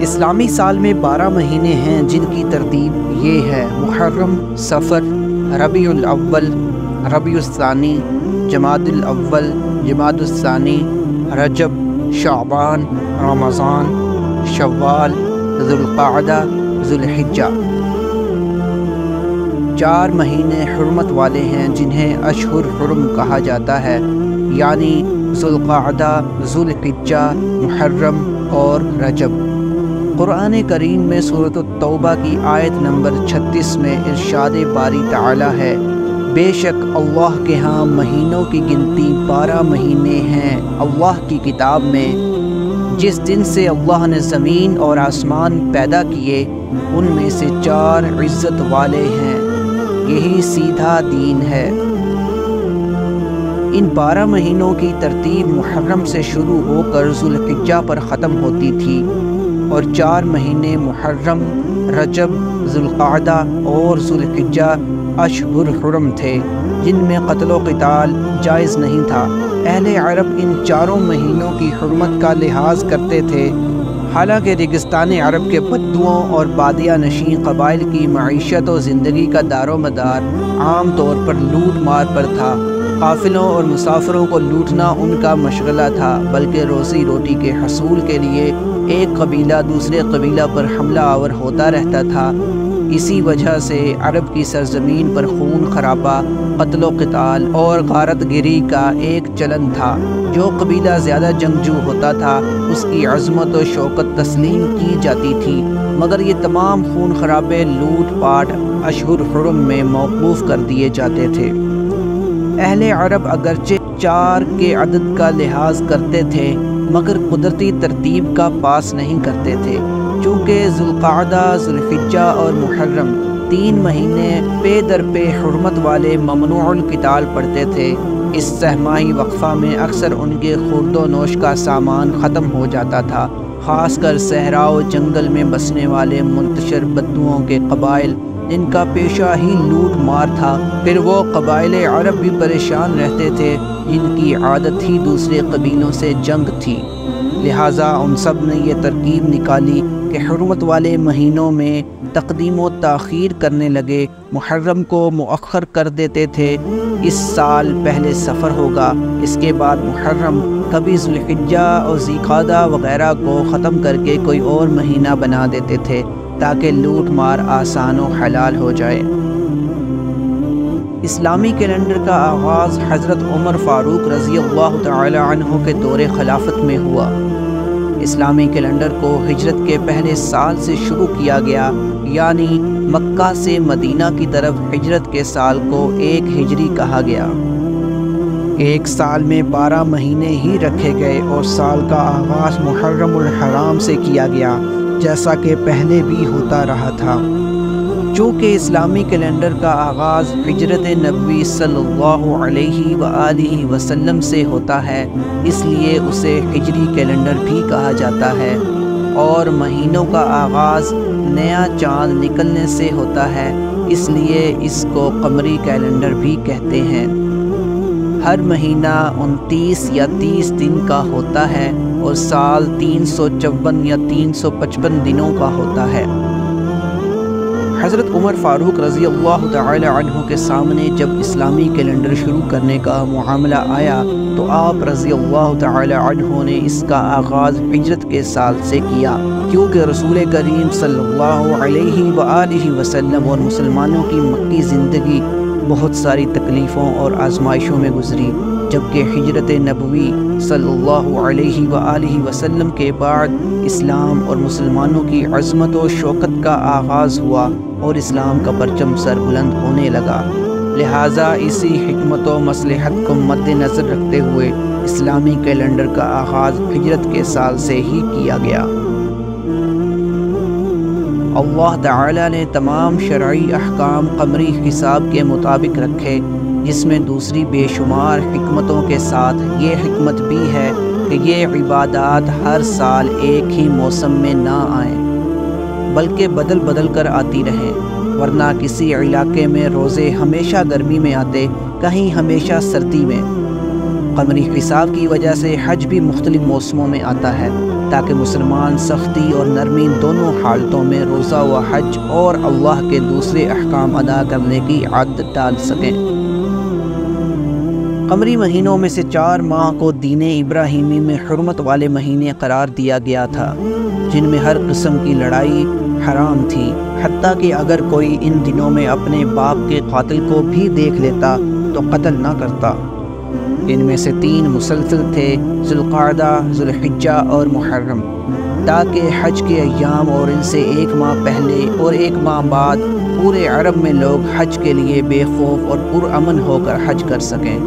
اسلامی سال میں 12 مہینے ہیں جن کی ترتیب یہ ہے: محرم، صفر، ربیع الاول، ربیع الثانی، جمادی الاول، جمادی الثانی، رجب، شعبان، رمضان، شوال، ذوالقعدہ، ذوالحجہ۔ 4 مہینے حرمت والے ہیں جنہیں اشہر حرم کہا جاتا ہے، یعنی ذوالقعدہ، ذوالحجہ، محرم اور رجب۔ قرآن کریم میں سورۃ التوبہ کی آیت نمبر 36 میں ارشاد باری تعالی ہے: بے شک اللہ کے ہاں مہینوں کی گنتی 12 مہینے ہیں اللہ کی کتاب میں۔ جس دن سے اللہ نے زمین اور آسمان پیدا کیے ان میں سے 4 عزت والے ہیں، یہی سیدھا دین ہے۔ ان 12 مہینوں کی ترتیب محرم سے شروع ہو کر ذوالحجہ پر ختم ہوتی تھی، اور 4 مہینے محرم، رجب، ذوالقعدہ اور ذوالحجہ اشہر حرم تھے جن میں قتل و قتال جائز نہیں تھا۔ اہل عرب ان 4 مہینوں کی حرمت کا لحاظ کرتے تھے، حالانکہ ریگستان عرب کے بدوؤں اور بادیہ نشین قبائل کی معیشت و زندگی کا دار و مدار عام طور پر لوٹ مار پر تھا۔ قافلوں اور مسافروں کو لوٹنا ان کا مشغلہ تھا، بلکہ روزی روٹی کے حصول کے لیے ایک قبیلہ دوسرے قبیلہ پر حملہ آور ہوتا رہتا تھا۔ اسی وجہ سے عرب کی سرزمین پر خون خرابہ، قتل و قتال اور غارت گری کا ایک چلن تھا۔ جو قبیلہ زیادہ جنگجو ہوتا تھا اس کی عظمت و شوکت تسلیم کی جاتی تھی، مگر یہ تمام خون خرابے، لوٹ پاٹ اشہر حرم میں موقوف کر دیے جاتے تھے۔ اہل عرب اگرچہ 4 کے عدد کا لحاظ کرتے تھے مگر قدرتی ترتیب کا پاس نہیں کرتے تھے، چونکہ ذوالقعدہ، ذوالحجہ اور محرم 3 مہینے پے در پے حرمت والے ممنوع القتال پڑتے تھے۔ اس سہمائی وقفہ میں اکثر ان کے خورد و نوش کا سامان ختم ہو جاتا تھا، خاص کر صحرا و جنگل میں بسنے والے منتشر بدوؤں کے قبائل جن کا پیشہ ہی لوٹ مار تھا۔ پھر وہ قبائل عرب بھی پریشان رہتے تھے جن کی عادت ہی دوسرے قبیلوں سے جنگ تھی، لہٰذا ان سب نے یہ ترکیب نکالی کہ حرمت والے مہینوں میں تقدیم و تاخیر کرنے لگے۔ محرم کو مؤخر کر دیتے تھے، اس سال پہلے صفر ہوگا، اس کے بعد محرم، کبھی ذوالحجہ اور ذوالقعدہ وغیرہ کو ختم کر کے کوئی اور مہینہ بنا دیتے تھے تاکہ لوٹ مار آسان و حلال ہو جائے۔ اسلامی کیلنڈر کا آغاز حضرت عمر فاروق رضی اللہ تعالی عنہ کے دور خلافت میں ہوا۔ اسلامی کیلنڈر کو ہجرت کے پہلے سال سے شروع کیا گیا، یعنی مکہ سے مدینہ کی طرف ہجرت کے سال کو 1 ہجری کہا گیا۔ ایک سال میں 12 مہینے ہی رکھے گئے اور سال کا آغاز محرم الحرام سے کیا گیا، جیسا کہ پہلے بھی ہوتا رہا تھا۔ چونکہ اسلامی کیلنڈر کا آغاز ہجرت نبوی صلی اللہ علیہ وآلہ وسلم سے ہوتا ہے، اس لیے اسے ہجری کیلنڈر بھی کہا جاتا ہے، اور مہینوں کا آغاز نیا چاند نکلنے سے ہوتا ہے، اس لیے اس کو قمری کیلنڈر بھی کہتے ہیں۔ ہر مہینہ 29 یا 30 دن کا ہوتا ہے اور سال 354 یا 355 دنوں کا ہوتا ہے۔ حضرت عمر فاروق رضی اللہ تعالی عنہ کے سامنے جب اسلامی کیلنڈر شروع کرنے کا معاملہ آیا تو آپ رضی اللہ تعالی عنہ نے اس کا آغاز ہجرت کے سال سے کیا، کیونکہ رسول کریم صلی اللہ علیہ وآلہ وسلم اور مسلمانوں کی مکی زندگی بہت ساری تکلیفوں اور آزمائشوں میں گزری، جبکہ ہجرت نبوی صلی اللہ علیہ وآلہ وسلم کے بعد اسلام اور مسلمانوں کی عظمت و شوکت کا آغاز ہوا اور اسلام کا پرچم سر بلند ہونے لگا۔ لہٰذا اسی حکمت و مصلحت کو مد نظر رکھتے ہوئے اسلامی کیلنڈر کا آغاز ہجرت کے سال سے ہی کیا گیا۔ اللہ تعالی نے تمام شرعی احکام قمری حساب کے مطابق رکھے، جس میں دوسری بے شمار حکمتوں کے ساتھ یہ حکمت بھی ہے کہ یہ عبادات ہر سال ایک ہی موسم میں نہ آئیں بلکہ بدل بدل کر آتی رہیں، ورنہ کسی علاقے میں روزے ہمیشہ گرمی میں آتے، کہیں ہمیشہ سردی میں۔ قمری حساب کی وجہ سے حج بھی مختلف موسموں میں آتا ہے تاکہ مسلمان سختی اور نرمی دونوں حالتوں میں روزہ و حج اور اللہ کے دوسرے احکام ادا کرنے کی عادت ڈال سکیں۔ قمری مہینوں میں سے 4 ماہ کو دین ابراہیمی میں حرمت والے مہینے قرار دیا گیا تھا، جن میں ہر قسم کی لڑائی حرام تھی، حتیٰ کہ اگر کوئی ان دنوں میں اپنے باپ کے قاتل کو بھی دیکھ لیتا تو قتل نہ کرتا۔ ان میں سے 3 مسلسل تھے، ذوالقعدہ، ذوالحجہ اور محرم، تاکہ حج کے ایام اور ان سے 1 ماہ پہلے اور 1 ماہ بعد پورے عرب میں لوگ حج کے لیے بے خوف اور پرامن ہو کر حج کر سکیں،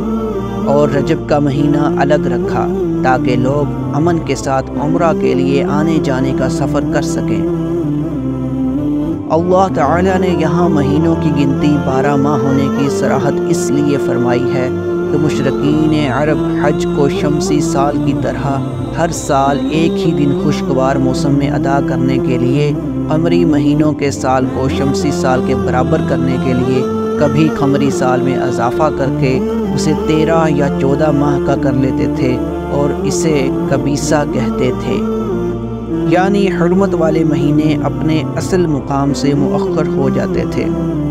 اور رجب کا مہینہ الگ رکھا تاکہ لوگ امن کے ساتھ عمرہ کے لیے آنے جانے کا سفر کر سکیں۔ اللہ تعالیٰ نے یہاں مہینوں کی گنتی 12 ماہ ہونے کی صراحت اس لیے فرمائی ہے کہ مشرکین عرب حج کو شمسی سال کی طرح ہر سال ایک ہی دن خوشگوار موسم میں ادا کرنے کے لیے قمری مہینوں کے سال کو شمسی سال کے برابر کرنے کے لیے کبھی قمری سال میں اضافہ کر کے اسے 13 یا 14 ماہ کا کر لیتے تھے اور اسے کبیسہ کہتے تھے، یعنی حرمت والے مہینے اپنے اصل مقام سے مؤخر ہو جاتے تھے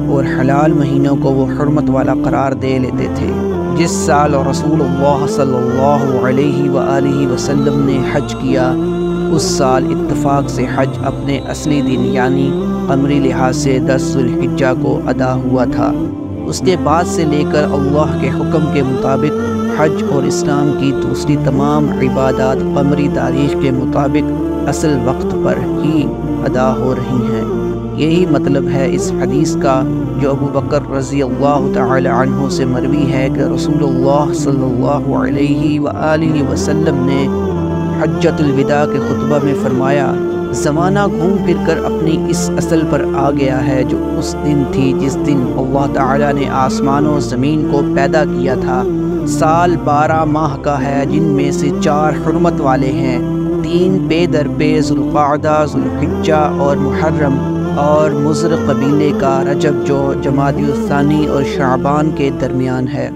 اور حلال مہینوں کو وہ حرمت والا قرار دے لیتے تھے۔ جس سال رسول اللہ صلی اللہ علیہ وآلہ وسلم نے حج کیا، اس سال اتفاق سے حج اپنے اصلی دن یعنی قمری لحاظ سے 10 ذوالحجہ کو ادا ہوا تھا۔ اس کے بعد سے لے کر اللہ کے حکم کے مطابق حج اور اسلام کی دوسری تمام عبادات قمری تاریخ کے مطابق اصل وقت پر ہی ادا ہو رہی ہیں۔ یہی مطلب ہے اس حدیث کا جو ابو بکر رضی اللہ تعالی عنہ سے مروی ہے کہ رسول اللہ صلی اللہ علیہ وآلہ وسلم نے حجۃ الوداع کے خطبہ میں فرمایا، زمانہ گھوم پھر کر اپنی اس اصل پر آ گیا ہے جو اس دن تھی جس دن اللہ تعالیٰ نے آسمان و زمین کو پیدا کیا تھا۔ سال 12 ماہ کا ہے، جن میں سے 4 حرمت والے ہیں، 3 پے در پے ذوالقعدہ، ذوالحجہ اور محرم، اور مضر قبیلے کا رجب جو جمادی الثانی اور شعبان کے درمیان ہے۔